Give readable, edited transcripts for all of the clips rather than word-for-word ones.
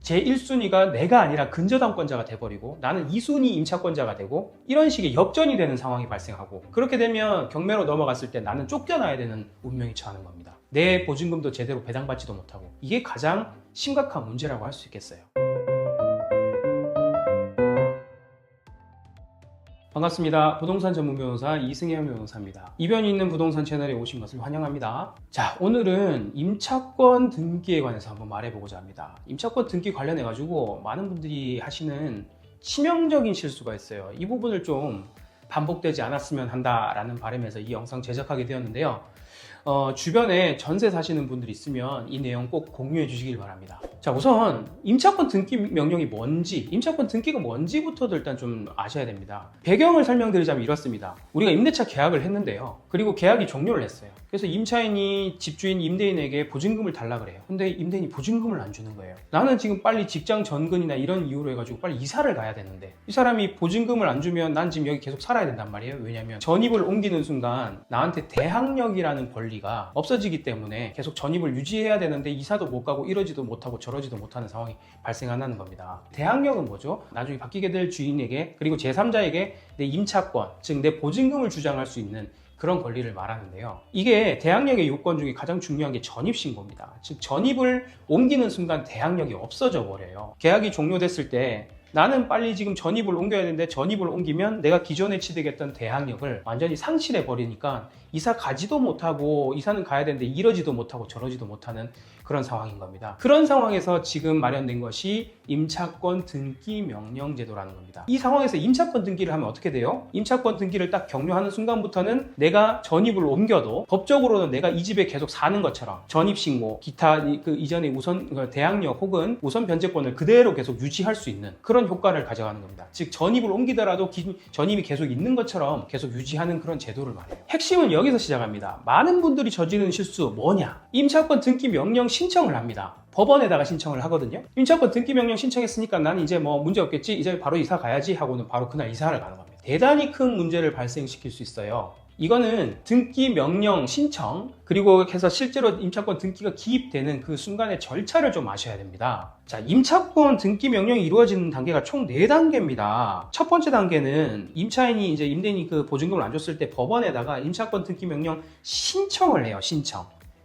제1순위가 내가 아니라 근저당권자가 돼버리고 나는 2순위 임차권자가 되고 이런 식의 역전이 되는 상황이 발생하고, 그렇게 되면 경매로 넘어갔을 때 나는 쫓겨나야 되는 운명이 처하는 겁니다. 내 보증금도 제대로 배당받지도 못하고, 이게 가장 심각한 문제라고 할 수 있겠어요. 반갑습니다. 부동산 전문 변호사 이승현 변호사입니다. 이변이 있는 부동산 채널에 오신 것을 환영합니다. 자, 오늘은 임차권 등기에 관해서 한번 말해보고자 합니다. 임차권 등기 관련해 가지고 많은 분들이 하시는 치명적인 실수가 있어요. 이 부분을 좀 반복되지 않았으면 한다라는 바람에서 이 영상 제작하게 되었는데요. 주변에 전세 사시는 분들이 있으면 이 내용 꼭 공유해 주시길 바랍니다. 자, 우선 임차권 등기 명령이 뭔지, 임차권 등기가 뭔지부터도 일단 좀 아셔야 됩니다. 배경을 설명드리자면 이렇습니다. 우리가 임대차 계약을 했는데요. 그리고 계약이 종료를 했어요. 그래서 임차인이 집주인 임대인에게 보증금을 달라 그래요. 근데 임대인이 보증금을 안 주는 거예요. 나는 지금 빨리 직장 전근이나 이런 이유로 해가지고 빨리 이사를 가야 되는데 이 사람이 보증금을 안 주면 난 지금 여기 계속 살아야 된단 말이에요. 왜냐면 전입을 옮기는 순간 나한테 대항력이라는 권리가 없어지기 때문에 계속 전입을 유지해야 되는데 이사도 못 가고 이러지도 못하고 저러지도 못하는 상황이 발생한다는 겁니다. 대항력은 뭐죠? 나중에 바뀌게 될 주인에게, 그리고 제3자에게 내 임차권, 즉 내 보증금을 주장할 수 있는 그런 권리를 말하는데요. 이게 대항력의 요건 중에 가장 중요한 게 전입신고입니다. 즉 전입을 옮기는 순간 대항력이 없어져 버려요. 계약이 종료됐을 때 나는 빨리 지금 전입을 옮겨야 되는데 전입을 옮기면 내가 기존에 취득했던 대항력을 완전히 상실해 버리니까 이사 가지도 못하고, 이사는 가야 되는데 이러지도 못하고 저러지도 못하는 그런 상황인 겁니다. 그런 상황에서 지금 마련된 것이 임차권 등기 명령 제도라는 겁니다. 이 상황에서 임차권 등기를 하면 어떻게 돼요? 임차권 등기를 딱 격려하는 순간부터는 내가 전입을 옮겨도 법적으로는 내가 이 집에 계속 사는 것처럼 전입신고, 기타 그 이전에 우선 대항력 혹은 우선 변제권을 그대로 계속 유지할 수 있는 그런 효과를 가져가는 겁니다. 즉 전입을 옮기더라도 전입이 계속 있는 것처럼 계속 유지하는 그런 제도를 말해요. 핵심은 여기서 시작합니다. 많은 분들이 저지르는 실수 뭐냐? 임차권 등기 명령 신청을 합니다. 법원에다가 신청을 하거든요. 임차권 등기 명령 신청했으니까 나는 이제 뭐 문제 없겠지, 이제 바로 이사 가야지 하고는 바로 그날 이사를 가는 겁니다. 대단히 큰 문제를 발생시킬 수 있어요. 이거는 등기 명령 신청, 그리고 해서 실제로 임차권 등기가 기입되는 그 순간의 절차를 좀 아셔야 됩니다. 자, 임차권 등기 명령이 이루어지는 단계가 총 4단계입니다. 첫 번째 단계는 임차인이 이제 임대인이 그 보증금을 안 줬을 때 법원에다가 임차권 등기 명령 신청을 해요.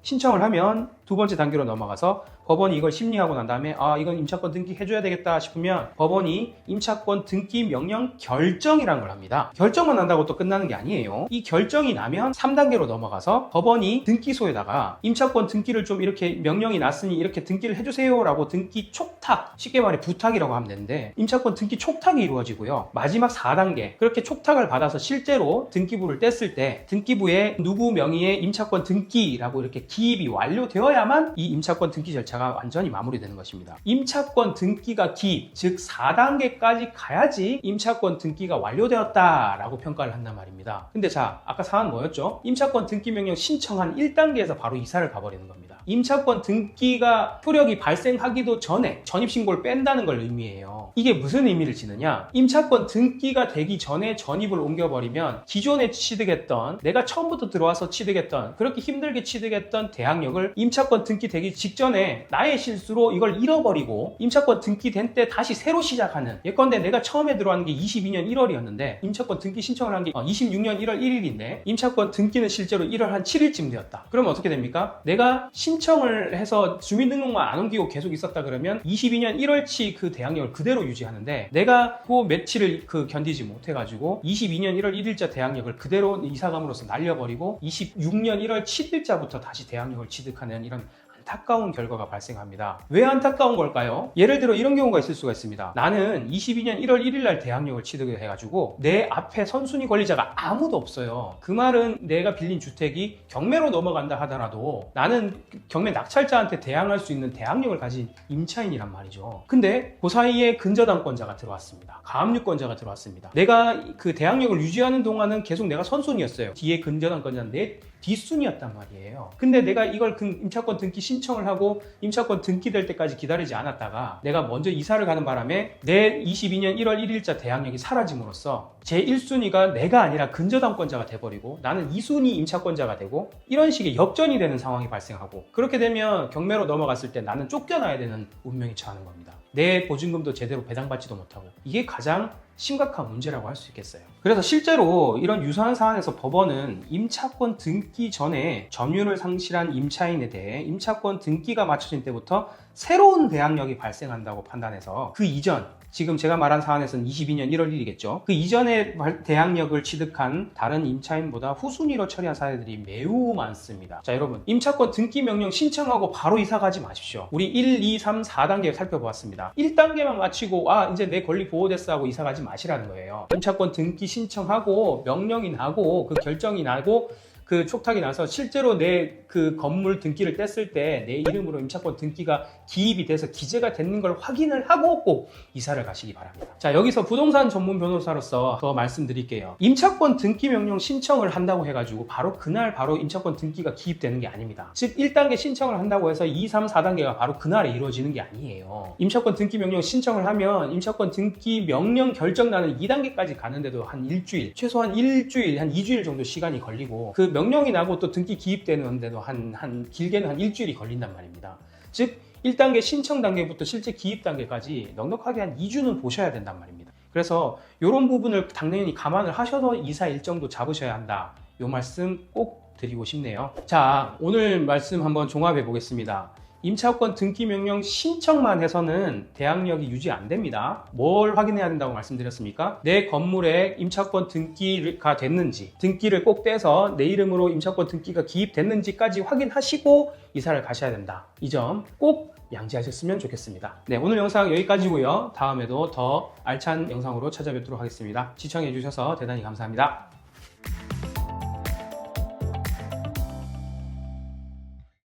신청을 하면 두 번째 단계로 넘어가서 법원이 이걸 심리하고 난 다음에 이건 임차권 등기 해줘야 되겠다 싶으면 법원이 임차권 등기 명령 결정이라는 걸 합니다. 결정만 한다고 또 끝나는 게 아니에요. 이 결정이 나면 3단계로 넘어가서 법원이 등기소에다가 임차권 등기를 좀 이렇게 명령이 났으니 이렇게 등기를 해주세요 라고 등기 촉탁, 쉽게 말해 부탁이라고 하면 되는데 임차권 등기 촉탁이 이루어지고요. 마지막 4단계, 그렇게 촉탁을 받아서 실제로 등기부를 뗐을 때 등기부에 누구 명의의 임차권 등기라고 이렇게 기입이 완료되어야만 이 임차권 등기 절차가 완전히 마무리되는 것입니다. 임차권 등기가 기입, 즉 4단계까지 가야지 임차권 등기가 완료되었다라고 평가를 한단 말입니다. 근데 자, 아까 사안 뭐였죠? 임차권 등기 명령 신청한 1단계에서 바로 이사를 가버리는 겁니다. 임차권 등기가 효력이 발생하기도 전에 전입신고를 뺀다는 걸 의미해요. 이게 무슨 의미를 지느냐? 임차권 등기가 되기 전에 전입을 옮겨버리면 기존에 취득했던, 내가 처음부터 들어와서 취득했던, 그렇게 힘들게 취득했던 대항력을 임차권 등기 되기 직전에 나의 실수로 이걸 잃어버리고 임차권 등기된 때 다시 새로 시작하는, 예컨대 내가 처음에 들어왔는 게 22년 1월이었는데 임차권 등기 신청을 한 게 26년 1월 1일인데 임차권 등기는 실제로 1월 한 7일쯤 되었다. 그러면 어떻게 됩니까? 내가 신청을 해서 주민등록만 안 옮기고 계속 있었다 그러면 22년 1월치 그 대항력을 그대로 유지하는데 내가 그 며칠을 견디지 못해가지고 22년 1월 1일자 대항력을 그대로 이사감으로써 날려버리고 26년 1월 7일자부터 다시 대항력을 취득하는 이런 안타까운 결과가 발생합니다. 왜 안타까운 걸까요? 예를 들어 이런 경우가 있을 수가 있습니다. 나는 22년 1월 1일 날 대항력을 취득을 해가지고 내 앞에 선순위 권리자가 아무도 없어요. 그 말은 내가 빌린 주택이 경매로 넘어간다 하더라도 나는 경매 낙찰자한테 대항할 수 있는 대항력을 가진 임차인이란 말이죠. 근데 그 사이에 근저당권자가 들어왔습니다. 가압류권자가 들어왔습니다. 내가 그 대항력을 유지하는 동안은 계속 내가 선순위였어요. 뒤에 근저당권자는 내 뒷순이었단 말이에요. 근데 내가 이걸 임차권 등기 신청을 하고 임차권 등기될 때까지 기다리지 않았다가 내가 먼저 이사를 가는 바람에 내 22년 1월 1일자 대항력이 사라짐으로써 제1순위가 내가 아니라 근저당권자가 돼버리고 나는 2순위 임차권자가 되고 이런 식의 역전이 되는 상황이 발생하고, 그렇게 되면 경매로 넘어갔을 때 나는 쫓겨나야 되는 운명이 처하는 겁니다. 내 보증금도 제대로 배당받지도 못하고 이게 가장 심각한 문제라고 할 수 있겠어요. 그래서 실제로 이런 유사한 사안에서 법원은 임차권 등기 전에 점유를 상실한 임차인에 대해 임차권 등기가 마쳐진 때부터 새로운 대항력이 발생한다고 판단해서 그 이전, 지금 제가 말한 사안에서는 22년 1월 1일이겠죠. 그 이전에 대항력을 취득한 다른 임차인보다 후순위로 처리한 사례들이 매우 많습니다. 자, 여러분, 임차권 등기 명령 신청하고 바로 이사 가지 마십시오. 우리 1, 2, 3, 4단계 살펴보았습니다. 1단계만 마치고 이제 내 권리 보호됐어 하고 이사 가지 마시라는 거예요. 임차권 등기 신청하고 명령이 나고 그 결정이 나고 그 촉탁이 나서 실제로 내 그 건물 등기를 뗐을 때 내 이름으로 임차권 등기가 기입이 돼서 기재가 되는 걸 확인을 하고 꼭 이사를 가시기 바랍니다. 자, 여기서 부동산 전문 변호사로서 더 말씀드릴게요. 임차권 등기 명령 신청을 한다고 해가지고 그날 바로 임차권 등기가 기입되는 게 아닙니다. 즉 1단계 신청을 한다고 해서 2, 3, 4단계가 바로 그날에 이루어지는 게 아니에요. 임차권 등기 명령 신청을 하면 임차권 등기 명령 결정 나는 2단계까지 가는데도 한 일주일, 최소한 일주일, 한 2주일 정도 시간이 걸리고 그 명령이 나고 또 등기 기입되는데도 길게는 한 일주일이 걸린단 말입니다. 즉 1단계 신청 단계부터 실제 기입 단계까지 넉넉하게 한 2주는 보셔야 된단 말입니다. 그래서 이런 부분을 당연히 감안을 하셔서 이사 일정도 잡으셔야 한다. 이 말씀 꼭 드리고 싶네요. 자, 오늘 말씀 한번 종합해 보겠습니다. 임차권 등기 명령 신청만 해서는 대항력이 유지 안 됩니다. 뭘 확인해야 된다고 말씀드렸습니까? 내 건물에 임차권 등기가 됐는지, 등기를 꼭 떼서 내 이름으로 임차권 등기가 기입됐는지까지 확인하시고 이사를 가셔야 된다. 이 점 꼭 양지하셨으면 좋겠습니다. 네, 오늘 영상 여기까지고요. 다음에도 더 알찬 영상으로 찾아뵙도록 하겠습니다. 시청해 주셔서 대단히 감사합니다.